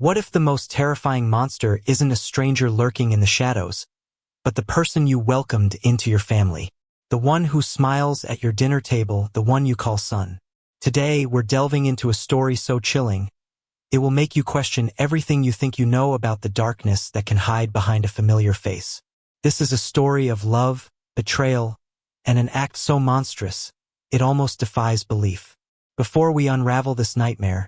What if the most terrifying monster isn't a stranger lurking in the shadows, but the person you welcomed into your family? The one who smiles at your dinner table, the one you call son. Today, we're delving into a story so chilling, it will make you question everything you think you know about the darkness that can hide behind a familiar face. This is a story of love, betrayal, and an act so monstrous, it almost defies belief. Before we unravel this nightmare,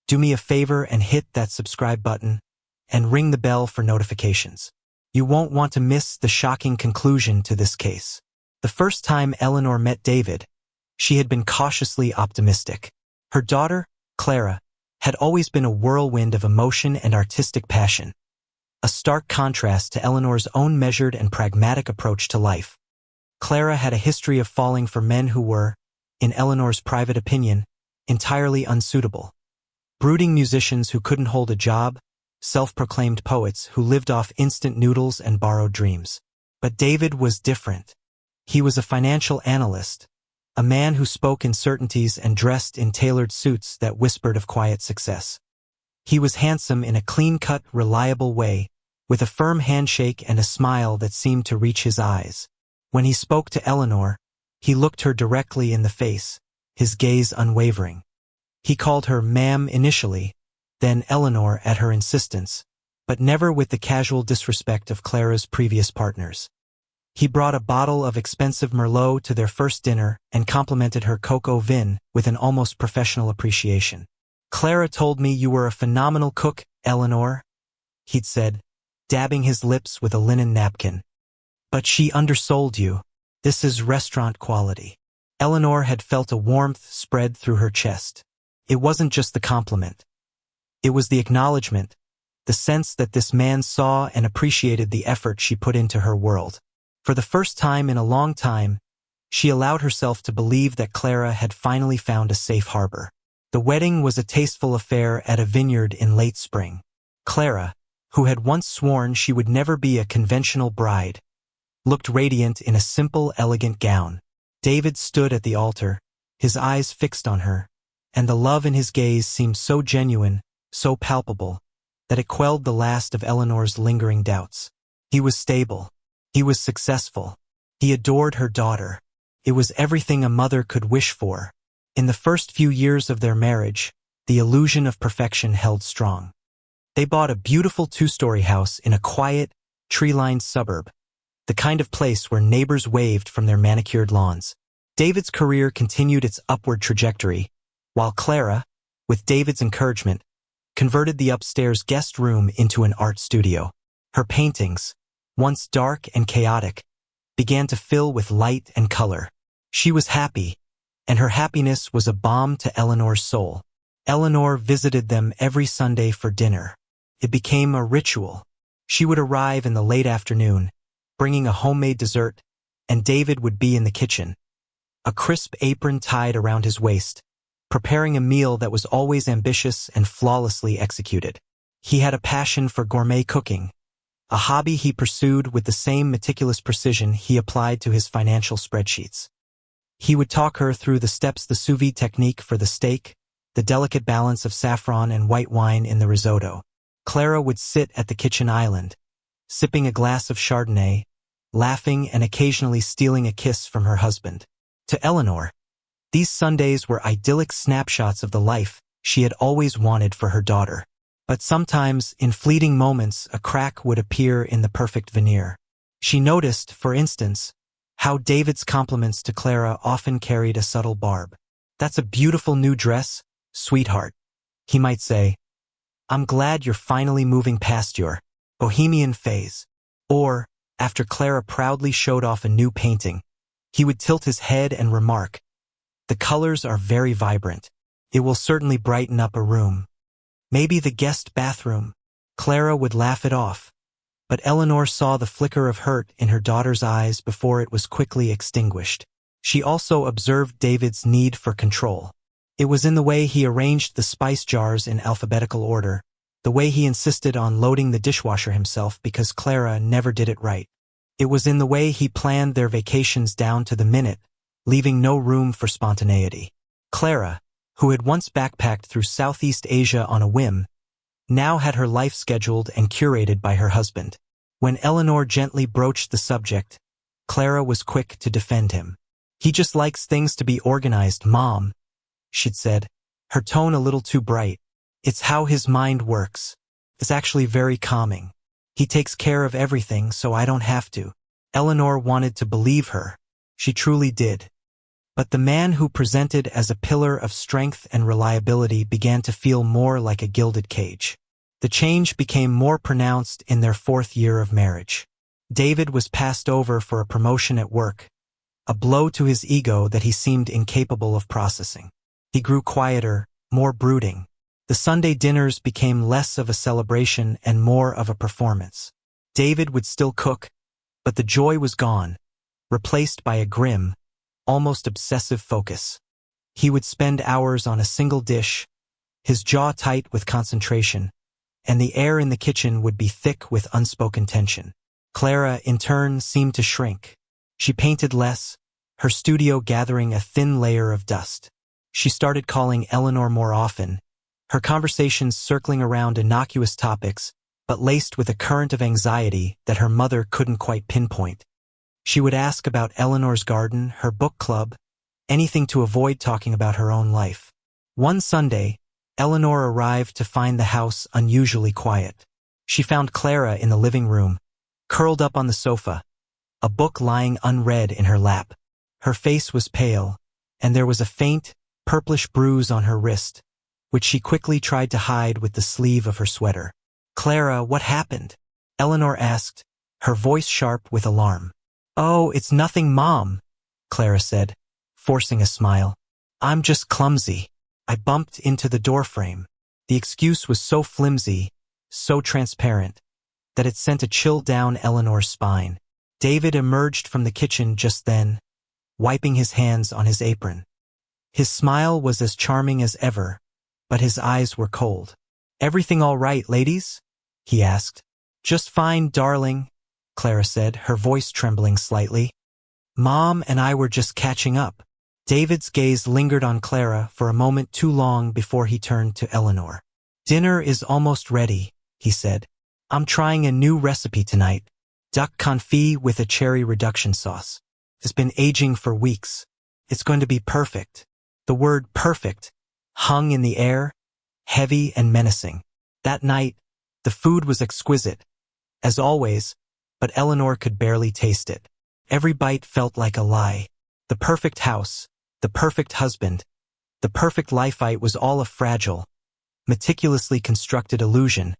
do me a favor and hit that subscribe button and ring the bell for notifications. You won't want to miss the shocking conclusion to this case. The first time Eleanor met David, she had been cautiously optimistic. Her daughter, Clara, had always been a whirlwind of emotion and artistic passion, a stark contrast to Eleanor's own measured and pragmatic approach to life. Clara had a history of falling for men who were, in Eleanor's private opinion, entirely unsuitable. Brooding musicians who couldn't hold a job, self-proclaimed poets who lived off instant noodles and borrowed dreams. But David was different. He was a financial analyst, a man who spoke in certainties and dressed in tailored suits that whispered of quiet success. He was handsome in a clean-cut, reliable way, with a firm handshake and a smile that seemed to reach his eyes. When he spoke to Eleanor, he looked her directly in the face, his gaze unwavering. He called her ma'am initially, then Eleanor at her insistence, but never with the casual disrespect of Clara's previous partners. He brought a bottle of expensive Merlot to their first dinner and complimented her coq au vin with an almost professional appreciation. "Clara told me you were a phenomenal cook, Eleanor," he'd said, dabbing his lips with a linen napkin. "But she undersold you. This is restaurant quality." Eleanor had felt a warmth spread through her chest. It wasn't just the compliment. It was the acknowledgement, the sense that this man saw and appreciated the effort she put into her world. For the first time in a long time, she allowed herself to believe that Clara had finally found a safe harbor. The wedding was a tasteful affair at a vineyard in late spring. Clara, who had once sworn she would never be a conventional bride, looked radiant in a simple, elegant gown. David stood at the altar, his eyes fixed on her, and the love in his gaze seemed so genuine, so palpable, that it quelled the last of Eleanor's lingering doubts. He was stable. He was successful. He adored her daughter. It was everything a mother could wish for. In the first few years of their marriage, the illusion of perfection held strong. They bought a beautiful two-story house in a quiet, tree-lined suburb, the kind of place where neighbors waved from their manicured lawns. David's career continued its upward trajectory, while Clara, with David's encouragement, converted the upstairs guest room into an art studio. Her paintings, once dark and chaotic, began to fill with light and color. She was happy, and her happiness was a balm to Eleanor's soul. Eleanor visited them every Sunday for dinner. It became a ritual. She would arrive in the late afternoon, bringing a homemade dessert, and David would be in the kitchen, a crisp apron tied around his waist, preparing a meal that was always ambitious and flawlessly executed. He had a passion for gourmet cooking, a hobby he pursued with the same meticulous precision he applied to his financial spreadsheets. He would talk her through the steps, the sous vide technique for the steak, the delicate balance of saffron and white wine in the risotto. Clara would sit at the kitchen island, sipping a glass of Chardonnay, laughing and occasionally stealing a kiss from her husband. To Eleanor, these Sundays were idyllic snapshots of the life she had always wanted for her daughter. But sometimes, in fleeting moments, a crack would appear in the perfect veneer. She noticed, for instance, how David's compliments to Clara often carried a subtle barb. "That's a beautiful new dress, sweetheart," he might say. "I'm glad you're finally moving past your bohemian phase." Or, after Clara proudly showed off a new painting, he would tilt his head and remark, "The colors are very vibrant. It will certainly brighten up a room. Maybe the guest bathroom." Clara would laugh it off, but Eleanor saw the flicker of hurt in her daughter's eyes before it was quickly extinguished. She also observed David's need for control. It was in the way he arranged the spice jars in alphabetical order, the way he insisted on loading the dishwasher himself because Clara never did it right. It was in the way he planned their vacations down to the minute, leaving no room for spontaneity. Clara, who had once backpacked through Southeast Asia on a whim, now had her life scheduled and curated by her husband. When Eleanor gently broached the subject, Clara was quick to defend him. "He just likes things to be organized, Mom," she'd said, her tone a little too bright. "It's how his mind works. It's actually very calming. He takes care of everything, so I don't have to." Eleanor wanted to believe her. She truly did. But the man who presented as a pillar of strength and reliability began to feel more like a gilded cage. The change became more pronounced in their 4th year of marriage. David was passed over for a promotion at work, a blow to his ego that he seemed incapable of processing. He grew quieter, more brooding. The Sunday dinners became less of a celebration and more of a performance. David would still cook, but the joy was gone, replaced by a grim, almost obsessive focus. He would spend hours on a single dish, his jaw tight with concentration, and the air in the kitchen would be thick with unspoken tension. Clara, in turn, seemed to shrink. She painted less, her studio gathering a thin layer of dust. She started calling Eleanor more often, her conversations circling around innocuous topics, but laced with a current of anxiety that her mother couldn't quite pinpoint. She would ask about Eleanor's garden, her book club, anything to avoid talking about her own life. One Sunday, Eleanor arrived to find the house unusually quiet. She found Clara in the living room, curled up on the sofa, a book lying unread in her lap. Her face was pale, and there was a faint, purplish bruise on her wrist, which she quickly tried to hide with the sleeve of her sweater. "Clara, what happened?" Eleanor asked, her voice sharp with alarm. "Oh, it's nothing, Mom," Clara said, forcing a smile. "I'm just clumsy. I bumped into the doorframe." The excuse was so flimsy, so transparent, that it sent a chill down Eleanor's spine. David emerged from the kitchen just then, wiping his hands on his apron. His smile was as charming as ever, but his eyes were cold. "Everything all right, ladies?" he asked. "Just fine, darling," Clara said, her voice trembling slightly. "Mom and I were just catching up." David's gaze lingered on Clara for a moment too long before he turned to Eleanor. "Dinner is almost ready," he said. "I'm trying a new recipe tonight, duck confit with a cherry reduction sauce. It's been aging for weeks. It's going to be perfect." The word perfect hung in the air, heavy and menacing. That night, the food was exquisite, as always, but Eleanor could barely taste it. Every bite felt like a lie. The perfect house, the perfect husband, the perfect life-ite was all a fragile, meticulously constructed illusion,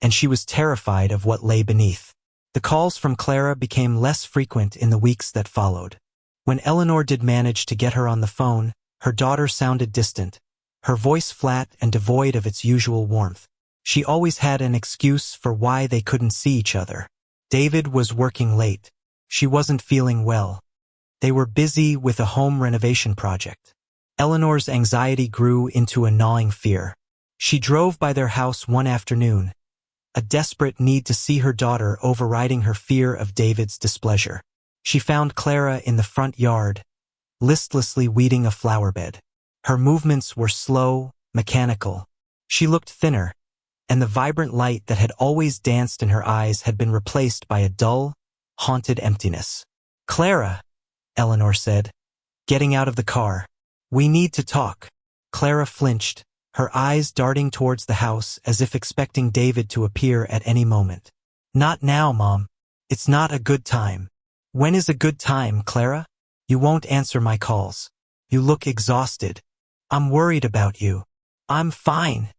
and she was terrified of what lay beneath. The calls from Clara became less frequent in the weeks that followed. When Eleanor did manage to get her on the phone, her daughter sounded distant, her voice flat and devoid of its usual warmth. She always had an excuse for why they couldn't see each other. David was working late. She wasn't feeling well. They were busy with a home renovation project. Eleanor's anxiety grew into a gnawing fear. She drove by their house one afternoon, a desperate need to see her daughter overriding her fear of David's displeasure. She found Clara in the front yard, listlessly weeding a flower bed. Her movements were slow, mechanical. She looked thinner, and the vibrant light that had always danced in her eyes had been replaced by a dull, haunted emptiness. "Clara," Eleanor said, getting out of the car. "We need to talk." Clara flinched, her eyes darting towards the house as if expecting David to appear at any moment. "Not now, Mom. It's not a good time." "When is a good time, Clara? You won't answer my calls. You look exhausted. I'm worried about you." "I'm fine,"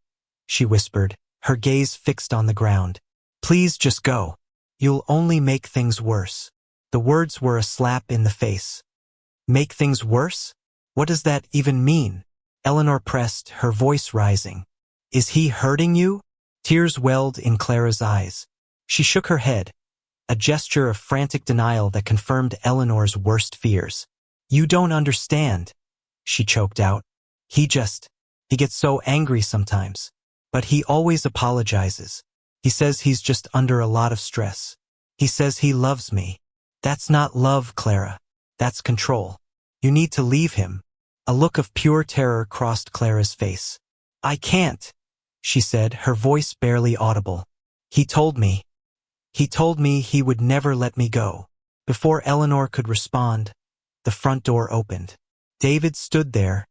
she whispered, her gaze fixed on the ground. "Please just go. You'll only make things worse." The words were a slap in the face. "Make things worse? What does that even mean?" Eleanor pressed, her voice rising. "Is he hurting you?" Tears welled in Clara's eyes. She shook her head, a gesture of frantic denial that confirmed Eleanor's worst fears. "You don't understand," she choked out. He gets so angry sometimes. But he always apologizes. He says he's just under a lot of stress. He says he loves me. That's not love, Clara. That's control. You need to leave him." A look of pure terror crossed Clara's face. "I can't," she said, her voice barely audible. He told me. He told me he would never let me go. Before Eleanor could respond, the front door opened. David stood there,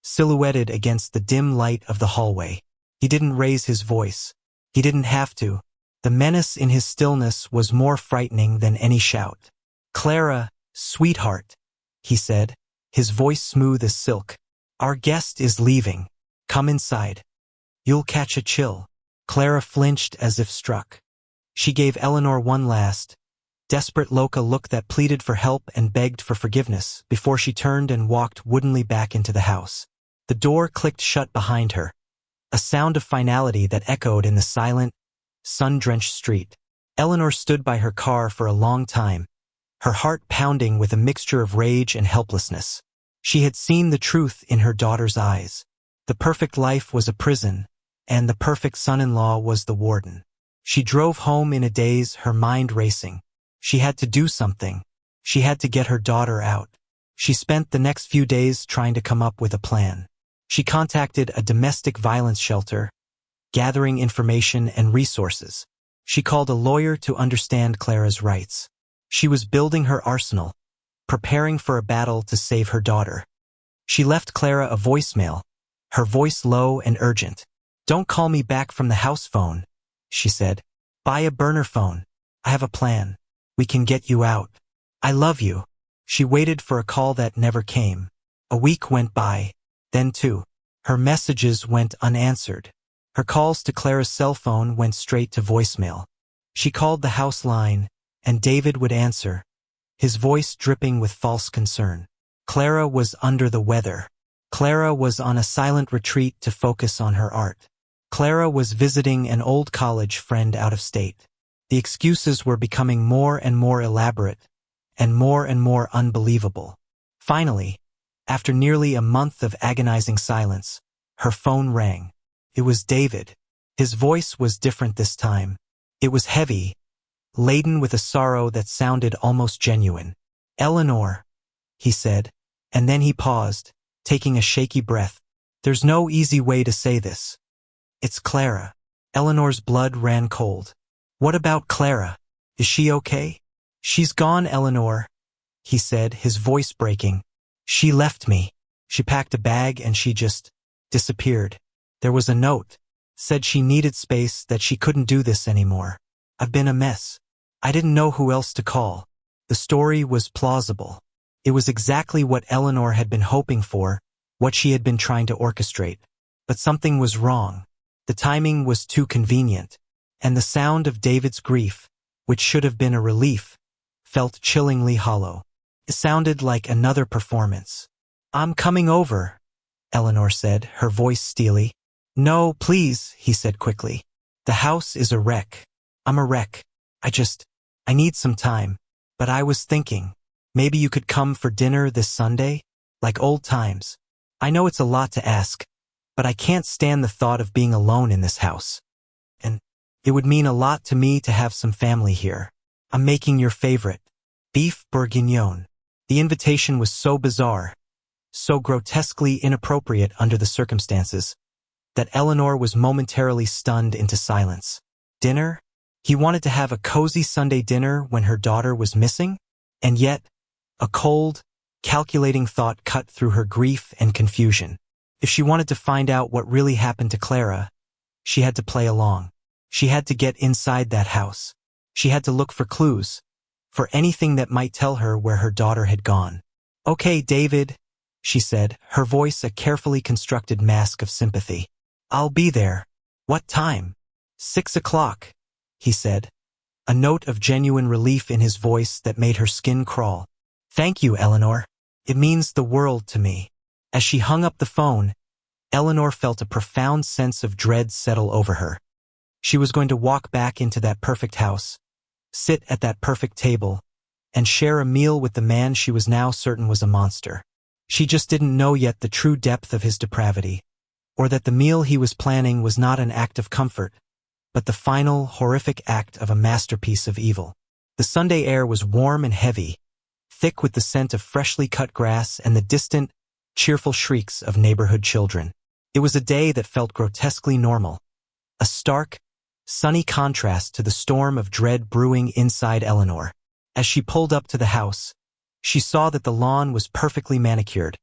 silhouetted against the dim light of the hallway. He didn't raise his voice. He didn't have to. The menace in his stillness was more frightening than any shout. "Clara, sweetheart," he said, his voice smooth as silk. "Our guest is leaving. Come inside. You'll catch a chill." Clara flinched as if struck. She gave Eleanor one last, desperate look that pleaded for help and begged for forgiveness before she turned and walked woodenly back into the house. The door clicked shut behind her, a sound of finality that echoed in the silent, sun-drenched street. Eleanor stood by her car for a long time, her heart pounding with a mixture of rage and helplessness. She had seen the truth in her daughter's eyes. The perfect life was a prison, and the perfect son-in-law was the warden. She drove home in a daze, her mind racing. She had to do something. She had to get her daughter out. She spent the next few days trying to come up with a plan. She contacted a domestic violence shelter, gathering information and resources. She called a lawyer to understand Clara's rights. She was building her arsenal, preparing for a battle to save her daughter. She left Clara a voicemail, her voice low and urgent. "Don't call me back from the house phone," she said. "Buy a burner phone. I have a plan. We can get you out. I love you." She waited for a call that never came. A week went by, then two. Her messages went unanswered. Her calls to Clara's cell phone went straight to voicemail. She called the house line, and David would answer, his voice dripping with false concern. Clara was under the weather. Clara was on a silent retreat to focus on her art. Clara was visiting an old college friend out of state. The excuses were becoming more and more elaborate, and more unbelievable. Finally, after nearly a month of agonizing silence, her phone rang. It was David. His voice was different this time. It was heavy, laden with a sorrow that sounded almost genuine. "Eleanor," he said, and then he paused, taking a shaky breath. "There's no easy way to say this. It's Clara." Eleanor's blood ran cold. "What about Clara? Is she okay?" "She's gone, Eleanor," he said, his voice breaking. "She left me. She packed a bag and she just disappeared. There was a note. Said she needed space, that she couldn't do this anymore. I've been a mess. I didn't know who else to call." The story was plausible. It was exactly what Eleanor had been hoping for, what she had been trying to orchestrate. But something was wrong. The timing was too convenient, and the sound of David's grief, which should have been a relief, felt chillingly hollow. It sounded like another performance. "I'm coming over," Eleanor said, her voice steely. "No, please," he said quickly. "The house is a wreck. I'm a wreck. I need some time. But I was thinking, maybe you could come for dinner this Sunday? Like old times. I know it's a lot to ask, but I can't stand the thought of being alone in this house. And it would mean a lot to me to have some family here. I'm making your favorite, beef bourguignon." The invitation was so bizarre, so grotesquely inappropriate under the circumstances, that Eleanor was momentarily stunned into silence. Dinner? He wanted to have a cozy Sunday dinner when her daughter was missing? And yet, a cold, calculating thought cut through her grief and confusion. If she wanted to find out what really happened to Clara, she had to play along. She had to get inside that house. She had to look for clues, for anything that might tell her where her daughter had gone. "Okay, David," she said, her voice a carefully constructed mask of sympathy. "I'll be there. What time?" 6 o'clock, he said, a note of genuine relief in his voice that made her skin crawl. "Thank you, Eleanor. It means the world to me." As she hung up the phone, Eleanor felt a profound sense of dread settle over her. She was going to walk back into that perfect house, sit at that perfect table, and share a meal with the man she was now certain was a monster. She just didn't know yet the true depth of his depravity, or that the meal he was planning was not an act of comfort, but the final, horrific act of a masterpiece of evil. The Sunday air was warm and heavy, thick with the scent of freshly cut grass and the distant, cheerful shrieks of neighborhood children. It was a day that felt grotesquely normal, a stark, sunny contrast to the storm of dread brewing inside Eleanor. As she pulled up to the house, she saw that the lawn was perfectly manicured,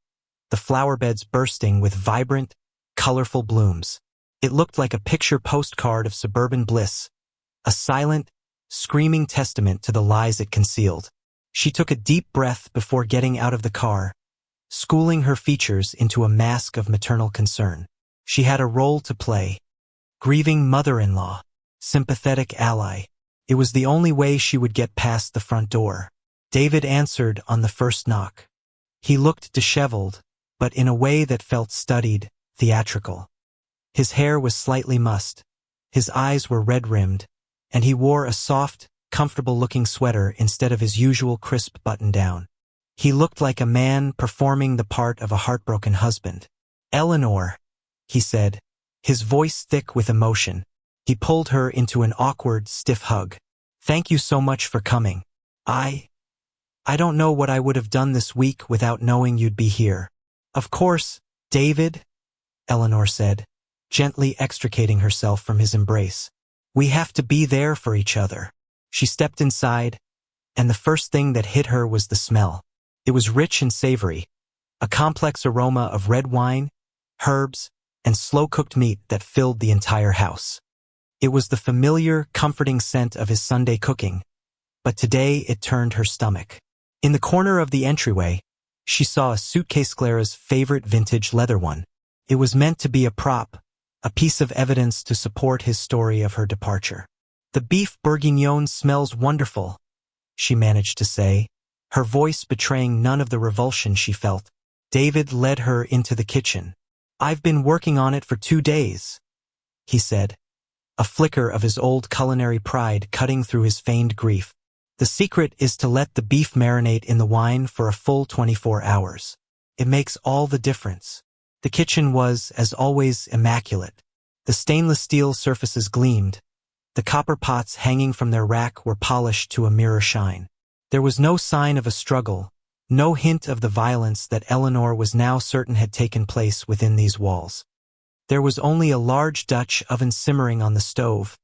the flower beds bursting with vibrant, colorful blooms. It looked like a picture postcard of suburban bliss, a silent, screaming testament to the lies it concealed. She took a deep breath before getting out of the car, schooling her features into a mask of maternal concern. She had a role to play. Grieving mother-in-law, sympathetic ally. It was the only way she would get past the front door. David answered on the first knock. He looked disheveled, but in a way that felt studied, theatrical. His hair was slightly mussed, his eyes were red-rimmed, and he wore a soft, comfortable-looking sweater instead of his usual crisp button-down. He looked like a man performing the part of a heartbroken husband. "Eleanor," he said, his voice thick with emotion. He pulled her into an awkward, stiff hug. "Thank you so much for coming. I don't know what I would have done this week without knowing you'd be here." "Of course, David," Eleanor said, gently extricating herself from his embrace. "We have to be there for each other." She stepped inside, and the first thing that hit her was the smell. It was rich and savory, a complex aroma of red wine, herbs, and slow-cooked meat that filled the entire house. It was the familiar, comforting scent of his Sunday cooking, but today it turned her stomach. In the corner of the entryway, she saw a suitcase, Clara's favorite vintage leather one. It was meant to be a prop, a piece of evidence to support his story of her departure. "The beef bourguignon smells wonderful," she managed to say, her voice betraying none of the revulsion she felt. David led her into the kitchen. "I've been working on it for 2 days," he said, a flicker of his old culinary pride cutting through his feigned grief. "The secret is to let the beef marinate in the wine for a full 24 hours. It makes all the difference." The kitchen was, as always, immaculate. The stainless steel surfaces gleamed. The copper pots hanging from their rack were polished to a mirror shine. There was no sign of a struggle, no hint of the violence that Eleanor was now certain had taken place within these walls. There was only a large Dutch oven simmering on the stove,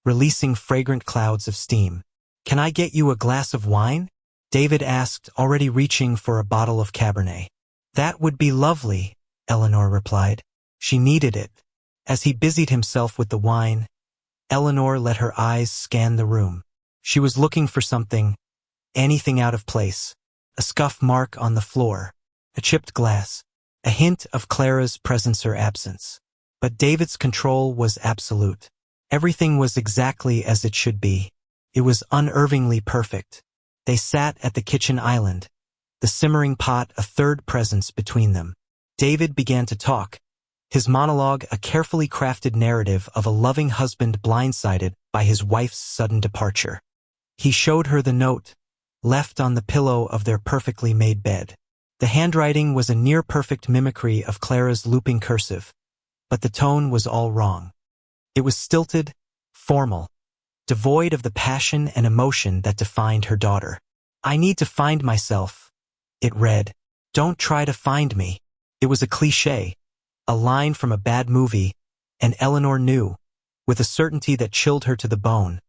releasing fragrant clouds of steam. "Can I get you a glass of wine?" David asked, already reaching for a bottle of Cabernet. "That would be lovely," Eleanor replied. She needed it. As he busied himself with the wine, Eleanor let her eyes scan the room. She was looking for something, anything out of place. A scuff mark on the floor, a chipped glass, a hint of Clara's presence or absence. But David's control was absolute. Everything was exactly as it should be. It was unervingly perfect. They sat at the kitchen island, the simmering pot a third presence between them. David began to talk, his monologue a carefully crafted narrative of a loving husband blindsided by his wife's sudden departure. He showed her the note, left on the pillow of their perfectly made bed. The handwriting was a near-perfect mimicry of Clara's looping cursive, but the tone was all wrong. It was stilted, formal, devoid of the passion and emotion that defined her daughter. "I need to find myself," it read. "Don't try to find me." It was a cliché, a line from a bad movie, and Eleanor knew, with a certainty that chilled her to the bone,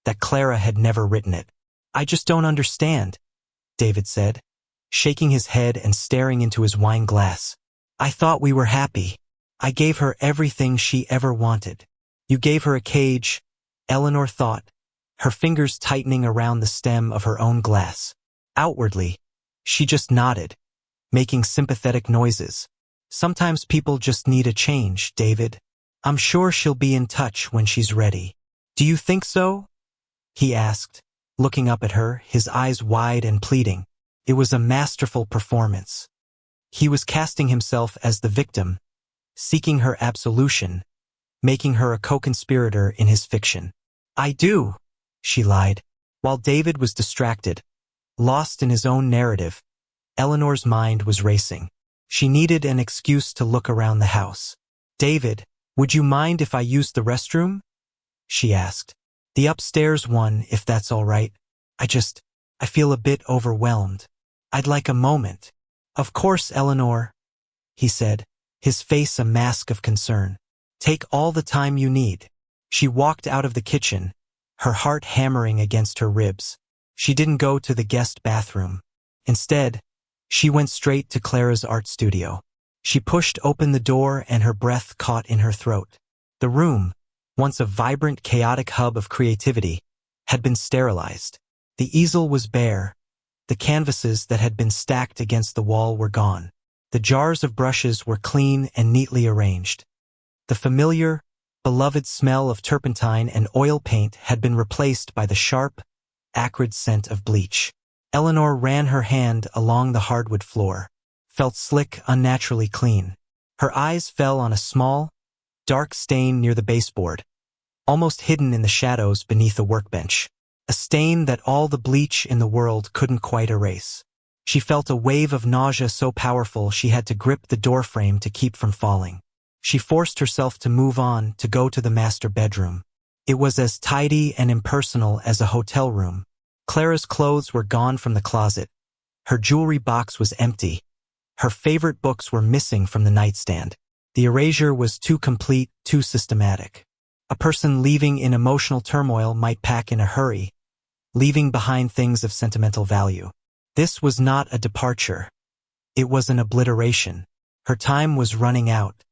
that Clara had never written it. "I just don't understand," David said, shaking his head and staring into his wine glass. "I thought we were happy. I gave her everything she ever wanted." "You gave her a cage," Eleanor thought, her fingers tightening around the stem of her own glass. Outwardly, she just nodded, making sympathetic noises. "Sometimes people just need a change, David. I'm sure she'll be in touch when she's ready." "Do you think so?" he asked, looking up at her, his eyes wide and pleading. It was a masterful performance. He was casting himself as the victim, seeking her absolution, making her a co-conspirator in his fiction. "I do," she lied. While David was distracted, lost in his own narrative, Eleanor's mind was racing. She needed an excuse to look around the house. "David, would you mind if I used the restroom?" she asked. "The upstairs one, if that's all right. I feel a bit overwhelmed. I'd like a moment." "Of course, Eleanor," he said, his face a mask of concern. "Take all the time you need." She walked out of the kitchen, her heart hammering against her ribs. She didn't go to the guest bathroom. Instead, she went straight to Clara's art studio. She pushed open the door and her breath caught in her throat. The room, once a vibrant, chaotic hub of creativity, had been sterilized. The easel was bare. The canvases that had been stacked against the wall were gone. The jars of brushes were clean and neatly arranged. The familiar, beloved smell of turpentine and oil paint had been replaced by the sharp, acrid scent of bleach. Eleanor ran her hand along the hardwood floor, felt slick, unnaturally clean. Her eyes fell on a small, dark stain near the baseboard, almost hidden in the shadows beneath a workbench. A stain that all the bleach in the world couldn't quite erase. She felt a wave of nausea so powerful she had to grip the doorframe to keep from falling. She forced herself to move on, to go to the master bedroom. It was as tidy and impersonal as a hotel room. Clara's clothes were gone from the closet. Her jewelry box was empty. Her favorite books were missing from the nightstand. The erasure was too complete, too systematic. A person leaving in emotional turmoil might pack in a hurry, leaving behind things of sentimental value. This was not a departure. It was an obliteration. Her time was running out.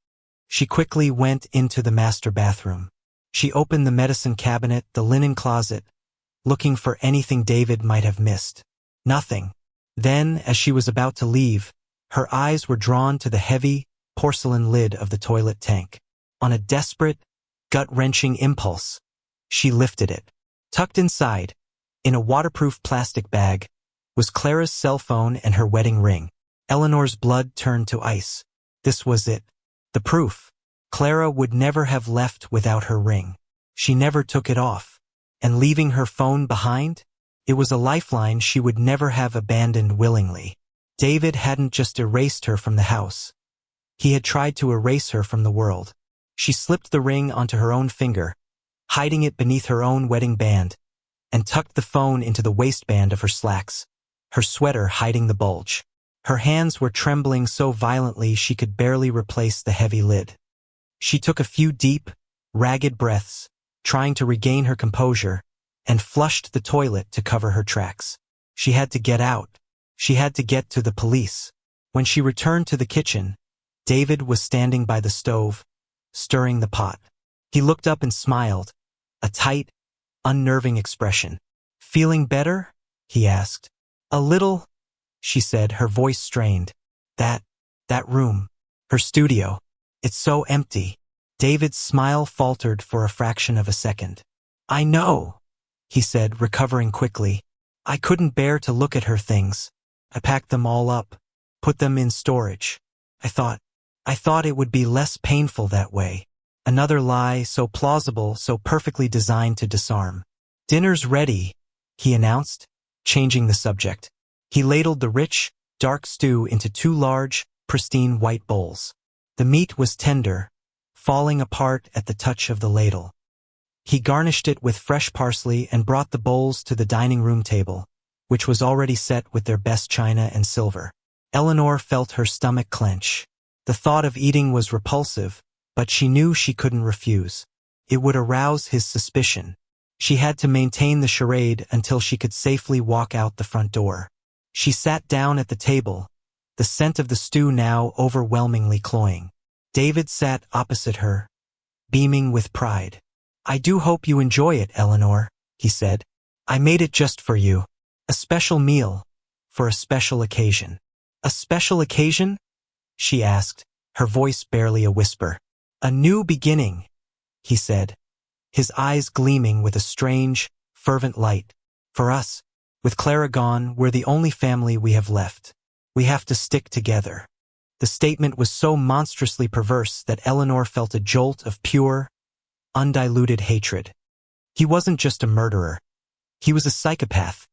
She quickly went into the master bathroom. She opened the medicine cabinet, the linen closet, looking for anything David might have missed. Nothing. Then, as she was about to leave, her eyes were drawn to the heavy, porcelain lid of the toilet tank. On a desperate, gut-wrenching impulse, she lifted it. Tucked inside, in a waterproof plastic bag, was Clara's cell phone and her wedding ring. Eleanor's blood turned to ice. This was it. The proof. Clara would never have left without her ring. She never took it off. And leaving her phone behind? It was a lifeline she would never have abandoned willingly. David hadn't just erased her from the house. He had tried to erase her from the world. She slipped the ring onto her own finger, hiding it beneath her own wedding band, and tucked the phone into the waistband of her slacks, her sweater hiding the bulge. Her hands were trembling so violently she could barely replace the heavy lid. She took a few deep, ragged breaths, trying to regain her composure, and flushed the toilet to cover her tracks. She had to get out. She had to get to the police. When she returned to the kitchen, David was standing by the stove, stirring the pot. He looked up and smiled, a tight, unnerving expression. "Feeling better?" he asked. "A little," she said, her voice strained. That room, her studio, it's so empty." David's smile faltered for a fraction of a second. "I know," he said, recovering quickly. "I couldn't bear to look at her things. I packed them all up, put them in storage. I thought it would be less painful that way." Another lie, so plausible, so perfectly designed to disarm. "Dinner's ready," he announced, changing the subject. He ladled the rich, dark stew into 2 large, pristine white bowls. The meat was tender, falling apart at the touch of the ladle. He garnished it with fresh parsley and brought the bowls to the dining room table, which was already set with their best china and silver. Eleanor felt her stomach clench. The thought of eating was repulsive, but she knew she couldn't refuse. It would arouse his suspicion. She had to maintain the charade until she could safely walk out the front door. She sat down at the table, the scent of the stew now overwhelmingly cloying. David sat opposite her, beaming with pride. "I do hope you enjoy it, Eleanor," he said. "I made it just for you. A special meal, for a special occasion." "A special occasion?" she asked, her voice barely a whisper. "A new beginning," he said, his eyes gleaming with a strange, fervent light. "For us, with Clara gone, we're the only family we have left. We have to stick together." The statement was so monstrously perverse that Eleanor felt a jolt of pure, undiluted hatred. He wasn't just a murderer. He was a psychopath,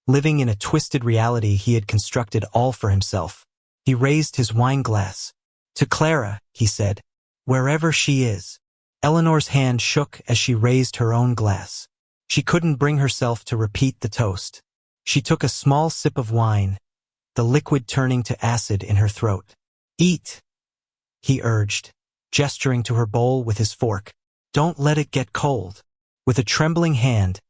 living in a twisted reality he had constructed all for himself. He raised his wine glass. "To Clara," he said, "wherever she is." Eleanor's hand shook as she raised her own glass. She couldn't bring herself to repeat the toast. She took a small sip of wine, the liquid turning to acid in her throat. "Eat," he urged, gesturing to her bowl with his fork. Don't let it get cold. With a trembling hand,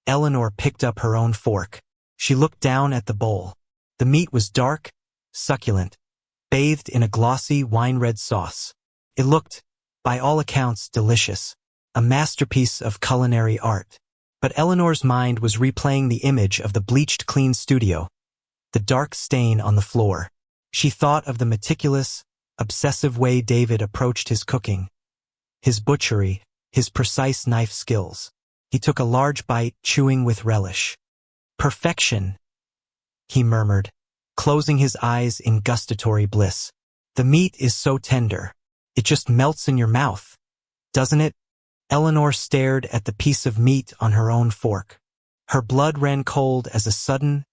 Eleanor picked up her own fork. She looked down at the bowl. The meat was dark, succulent, bathed in a glossy wine-red sauce. It looked, by all accounts, delicious, a masterpiece of culinary art. But Eleanor's mind was replaying the image of the bleached clean studio, the dark stain on the floor. She thought of the meticulous, obsessive way David approached his cooking, his butchery, his precise knife skills. He took a large bite, chewing with relish. Perfection, he murmured, closing his eyes in gustatory bliss. The meat is so tender. It just melts in your mouth, doesn't it? Eleanor stared at the piece of meat on her own fork. Her blood ran cold as a sudden,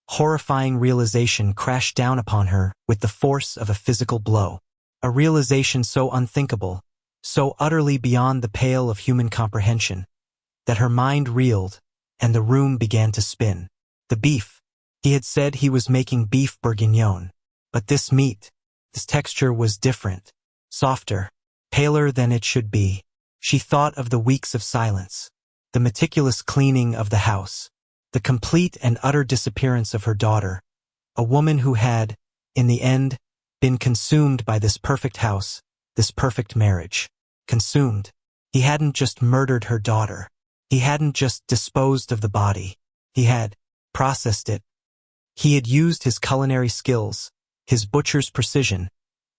horrifying realization crashed down upon her with the force of a physical blow. A realization so unthinkable, so utterly beyond the pale of human comprehension, that her mind reeled and the room began to spin. The beef. He had said he was making beef bourguignon. But this meat, this texture was different, softer, paler than it should be. She thought of the weeks of silence, the meticulous cleaning of the house, the complete and utter disappearance of her daughter, a woman who had, in the end, been consumed by this perfect house, this perfect marriage. Consumed. He hadn't just murdered her daughter. He hadn't just disposed of the body. He had processed it. He had used his culinary skills, his butcher's precision,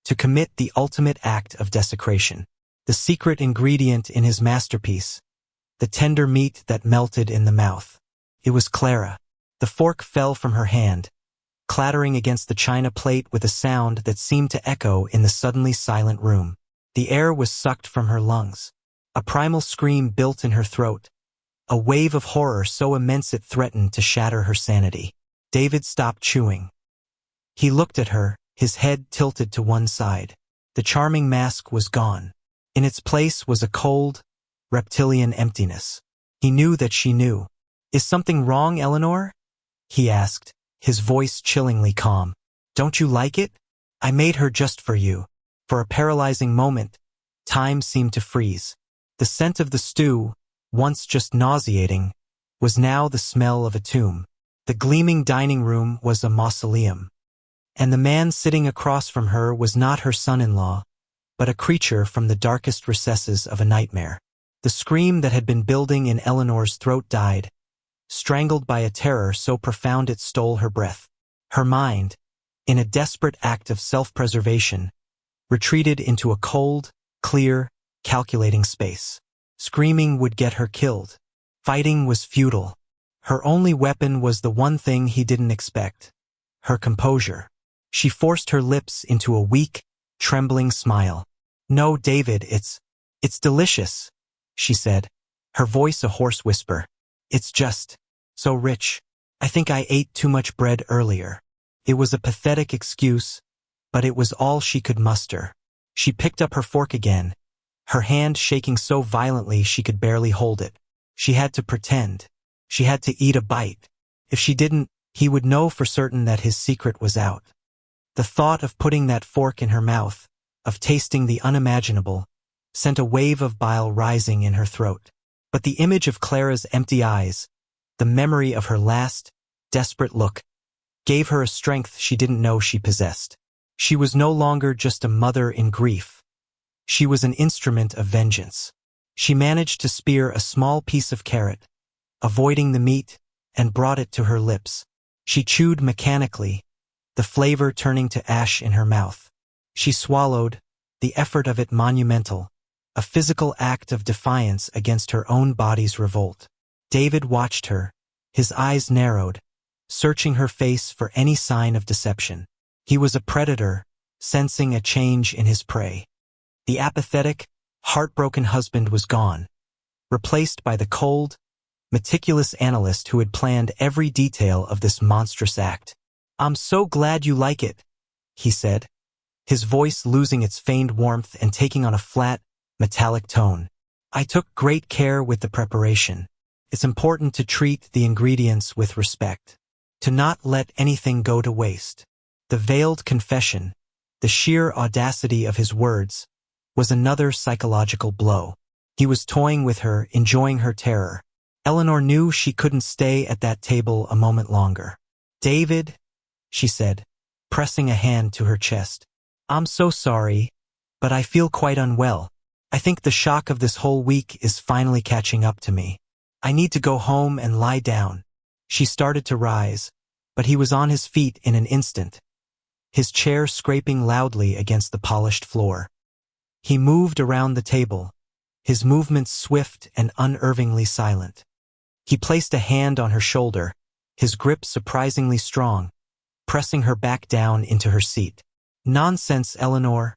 to commit the ultimate act of desecration. The secret ingredient in his masterpiece, the tender meat that melted in the mouth. It was Clara. The fork fell from her hand, clattering against the china plate with a sound that seemed to echo in the suddenly silent room. The air was sucked from her lungs. A primal scream built in her throat, a wave of horror so immense it threatened to shatter her sanity. David stopped chewing. He looked at her, his head tilted to one side. The charming mask was gone. In its place was a cold, reptilian emptiness. He knew that she knew. "Is something wrong, Eleanor?" he asked, his voice chillingly calm. "Don't you like it? I made her just for you." For a paralyzing moment, time seemed to freeze. The scent of the stew, once just nauseating, was now the smell of a tomb. The gleaming dining room was a mausoleum. And the man sitting across from her was not her son-in-law, but a creature from the darkest recesses of a nightmare. The scream that had been building in Eleanor's throat died, strangled by a terror so profound it stole her breath. Her mind, in a desperate act of self-preservation, retreated into a cold, clear, calculating space. Screaming would get her killed. Fighting was futile. Her only weapon was the one thing he didn't expect: her composure. She forced her lips into a weak, trembling smile. "No, David, it's delicious," she said, her voice a hoarse whisper. "It's just so rich. I think I ate too much bread earlier." It was a pathetic excuse, but it was all she could muster. She picked up her fork again, her hand shaking so violently she could barely hold it. She had to pretend. She had to eat a bite. If she didn't, he would know for certain that his secret was out. The thought of putting that fork in her mouth, of tasting the unimaginable, sent a wave of bile rising in her throat. But the image of Clara's empty eyes, the memory of her last, desperate look, gave her a strength she didn't know she possessed. She was no longer just a mother in grief. She was an instrument of vengeance. She managed to spear a small piece of carrot, avoiding the meat, and brought it to her lips. She chewed mechanically, the flavor turning to ash in her mouth. She swallowed, the effort of it monumental, a physical act of defiance against her own body's revolt. David watched her, his eyes narrowed, searching her face for any sign of deception. He was a predator, sensing a change in his prey. The apathetic, heartbroken husband was gone, replaced by the cold, meticulous analyst who had planned every detail of this monstrous act. "I'm so glad you like it," he said, his voice losing its feigned warmth and taking on a flat, metallic tone. "I took great care with the preparation. It's important to treat the ingredients with respect, to not let anything go to waste." The veiled confession, the sheer audacity of his words, was another psychological blow. He was toying with her, enjoying her terror. Eleanor knew she couldn't stay at that table a moment longer. "David," she said, pressing a hand to her chest. "I'm so sorry, but I feel quite unwell. I think the shock of this whole week is finally catching up to me. I need to go home and lie down." She started to rise, but he was on his feet in an instant, his chair scraping loudly against the polished floor. He moved around the table, his movements swift and unervingly silent. He placed a hand on her shoulder, his grip surprisingly strong, pressing her back down into her seat. "Nonsense, Eleanor,"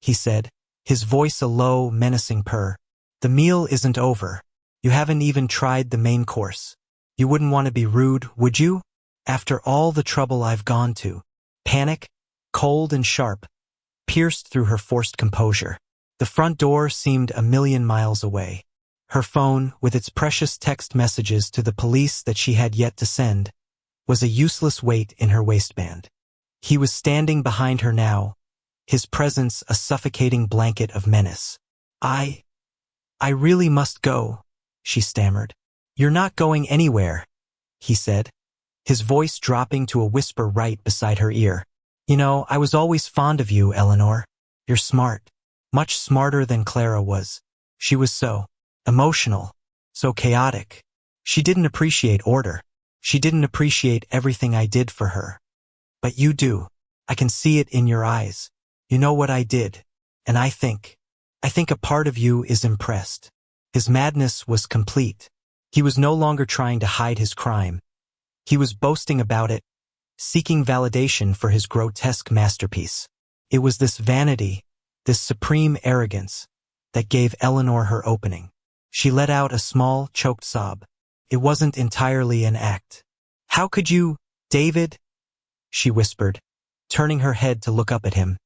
he said, his voice a low, menacing purr. "The meal isn't over. You haven't even tried the main course. You wouldn't want to be rude, would you? After all the trouble I've gone to." Panic, cold and sharp, pierced through her forced composure. The front door seemed a million miles away. Her phone, with its precious text messages to the police that she had yet to send, was a useless weight in her waistband. He was standing behind her now, his presence a suffocating blanket of menace. I really must go," she stammered. "You're not going anywhere," he said, his voice dropping to a whisper right beside her ear. "You know, I was always fond of you, Eleanor. You're smart. Much smarter than Clara was. She was so emotional, so chaotic. She didn't appreciate order. She didn't appreciate everything I did for her. But you do. I can see it in your eyes. You know what I did. And I think a part of you is impressed." His madness was complete. He was no longer trying to hide his crime. He was boasting about it, seeking validation for his grotesque masterpiece. It was this vanity, this supreme arrogance, that gave Eleanor her opening. She let out a small, choked sob. It wasn't entirely an act. "How could you, David?" she whispered, turning her head to look up at him,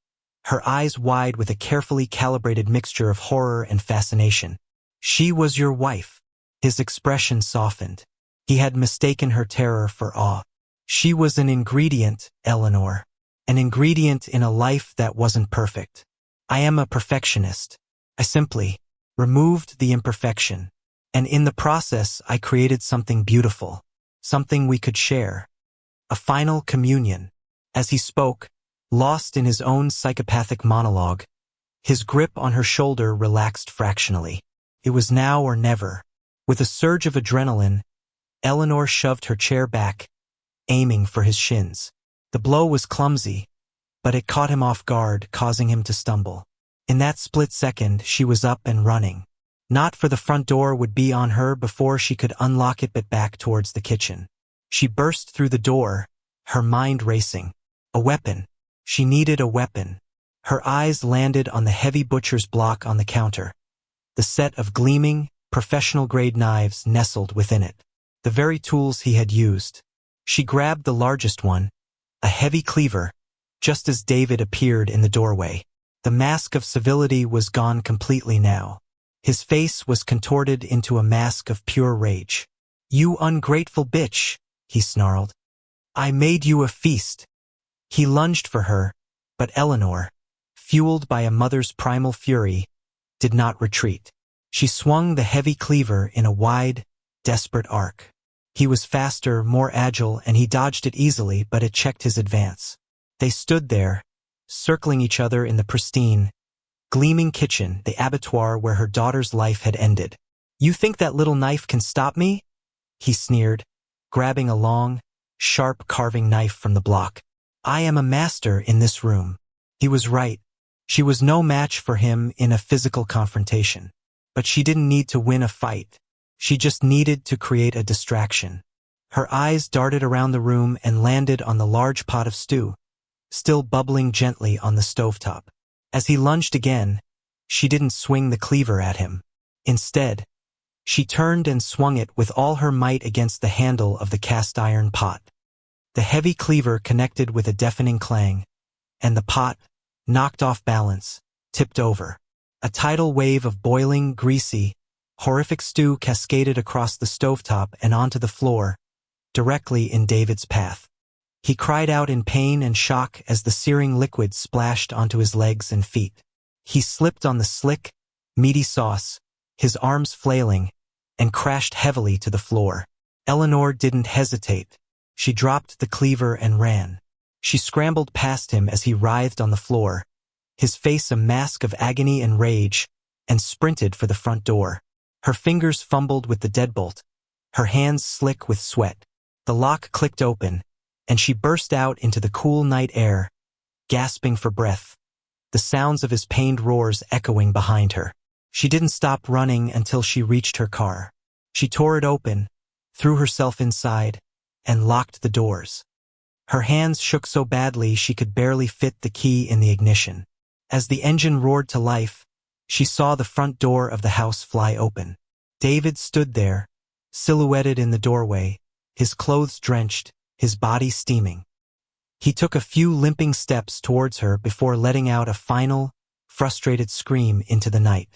her eyes wide with a carefully calibrated mixture of horror and fascination. "She was your wife." His expression softened. He had mistaken her terror for awe. "She was an ingredient, Eleanor. An ingredient in a life that wasn't perfect. I am a perfectionist. I simply removed the imperfection. And in the process, I created something beautiful. Something we could share. A final communion." As he spoke, lost in his own psychopathic monologue, his grip on her shoulder relaxed fractionally. It was now or never. With a surge of adrenaline, Eleanor shoved her chair back, aiming for his shins. The blow was clumsy, but it caught him off guard, causing him to stumble. In that split second, she was up and running. Not for the front door would be on her before she could unlock it, but back towards the kitchen. She burst through the door, her mind racing. A weapon. She needed a weapon. Her eyes landed on the heavy butcher's block on the counter. The set of gleaming, professional-grade knives nestled within it. The very tools he had used. She grabbed the largest one, a heavy cleaver, just as David appeared in the doorway. The mask of civility was gone completely now. His face was contorted into a mask of pure rage. "You ungrateful bitch," he snarled. "I made you a feast." He lunged for her, but Eleanor, fueled by a mother's primal fury, did not retreat. She swung the heavy cleaver in a wide, desperate arc. He was faster, more agile, and he dodged it easily, but it checked his advance. They stood there, circling each other in the pristine, gleaming kitchen, the abattoir where her daughter's life had ended. "You think that little knife can stop me?" he sneered, grabbing a long, sharp carving knife from the block. "I am a master in this room." He was right. She was no match for him in a physical confrontation. But she didn't need to win a fight. She just needed to create a distraction. Her eyes darted around the room and landed on the large pot of stew, still bubbling gently on the stovetop. As he lunged again, she didn't swing the cleaver at him. Instead, she turned and swung it with all her might against the handle of the cast-iron pot. The heavy cleaver connected with a deafening clang, and the pot, knocked off balance, tipped over. A tidal wave of boiling, greasy, horrific stew cascaded across the stovetop and onto the floor, directly in David's path. He cried out in pain and shock as the searing liquid splashed onto his legs and feet. He slipped on the slick, meaty sauce, his arms flailing, and crashed heavily to the floor. Eleanor didn't hesitate. She dropped the cleaver and ran. She scrambled past him as he writhed on the floor, his face a mask of agony and rage, and sprinted for the front door. Her fingers fumbled with the deadbolt, her hands slick with sweat. The lock clicked open, and she burst out into the cool night air, gasping for breath, the sounds of his pained roars echoing behind her. She didn't stop running until she reached her car. She tore it open, threw herself inside, and locked the doors. Her hands shook so badly she could barely fit the key in the ignition. As the engine roared to life, she saw the front door of the house fly open. David stood there, silhouetted in the doorway, his clothes drenched, his body steaming. He took a few limping steps towards her before letting out a final, frustrated scream into the night.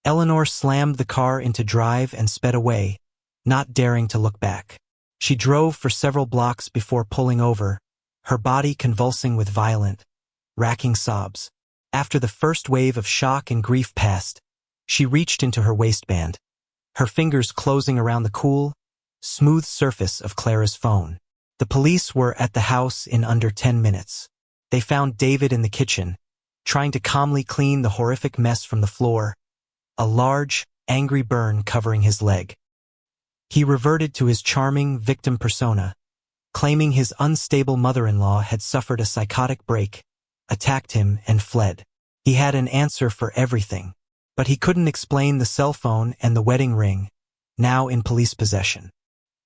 Eleanor slammed the car into drive and sped away, not daring to look back. She drove for several blocks before pulling over, her body convulsing with violent, racking sobs. After the first wave of shock and grief passed, she reached into her waistband, her fingers closing around the cool, smooth surface of Clara's phone. The police were at the house in under 10 minutes. They found David in the kitchen, trying to calmly clean the horrific mess from the floor, a large, angry burn covering his leg. He reverted to his charming victim persona, claiming his unstable mother-in-law had suffered a psychotic break, attacked him, and fled. He had an answer for everything, but he couldn't explain the cell phone and the wedding ring, now in police possession.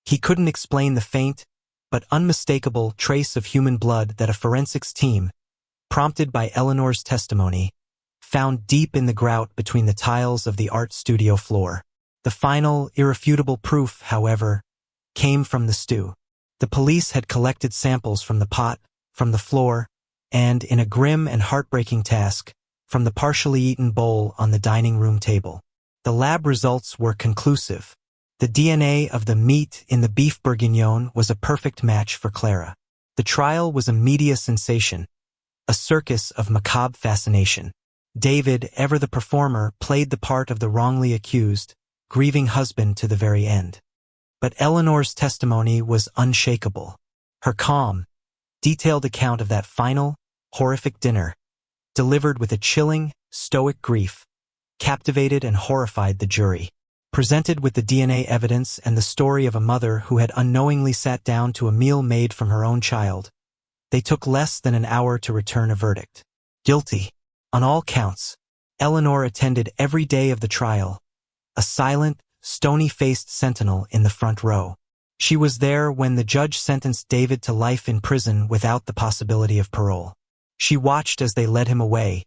He couldn't explain the faint, but unmistakable trace of human blood that a forensics team, prompted by Eleanor's testimony, found deep in the grout between the tiles of the art studio floor. The final, irrefutable proof, however, came from the stew. The police had collected samples from the pot, from the floor, and, in a grim and heartbreaking task, from the partially eaten bowl on the dining room table. The lab results were conclusive. The DNA of the meat in the beef bourguignon was a perfect match for Clara. The trial was a media sensation, a circus of macabre fascination. David, ever the performer, played the part of the wrongly accused, grieving husband to the very end. But Eleanor's testimony was unshakable. Her calm, detailed account of that final, horrific dinner, delivered with a chilling, stoic grief, captivated and horrified the jury. Presented with the DNA evidence and the story of a mother who had unknowingly sat down to a meal made from her own child, they took less than an hour to return a verdict. Guilty. On all counts. Eleanor attended every day of the trial, a silent, stony-faced sentinel in the front row. She was there when the judge sentenced David to life in prison without the possibility of parole. She watched as they led him away,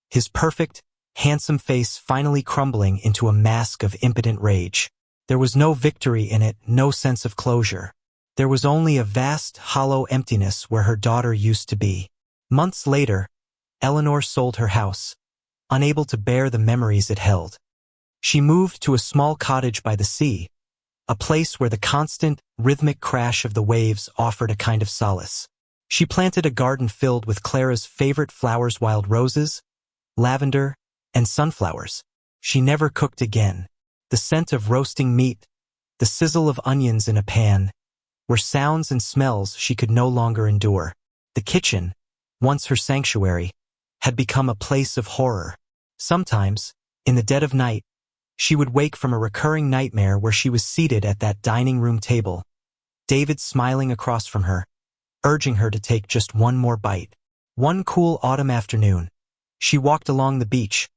his perfect, handsome face finally crumbling into a mask of impotent rage. There was no victory in it, no sense of closure. There was only a vast, hollow emptiness where her daughter used to be. Months later, Eleanor sold her house, unable to bear the memories it held. She moved to a small cottage by the sea, a place where the constant, rhythmic crash of the waves offered a kind of solace. She planted a garden filled with Clara's favorite flowers: wild roses, lavender, and sunflowers. She never cooked again. The scent of roasting meat, the sizzle of onions in a pan, were sounds and smells she could no longer endure. The kitchen, once her sanctuary, had become a place of horror. Sometimes, in the dead of night, she would wake from a recurring nightmare where she was seated at that dining room table, David smiling across from her, urging her to take just one more bite. One cool autumn afternoon, she walked along the beach,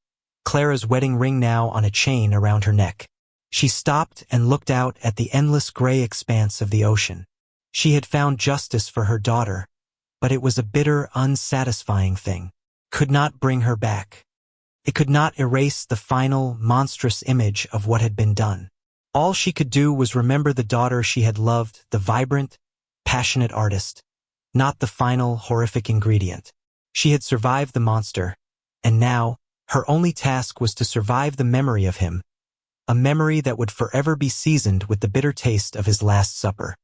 Clara's wedding ring now on a chain around her neck. She stopped and looked out at the endless gray expanse of the ocean. She had found justice for her daughter, but it was a bitter, unsatisfying thing. Could not bring her back. It could not erase the final, monstrous image of what had been done. All she could do was remember the daughter she had loved, the vibrant, passionate artist, not the final, horrific ingredient. She had survived the monster, and now, her only task was to survive the memory of him, a memory that would forever be seasoned with the bitter taste of his Last Supper.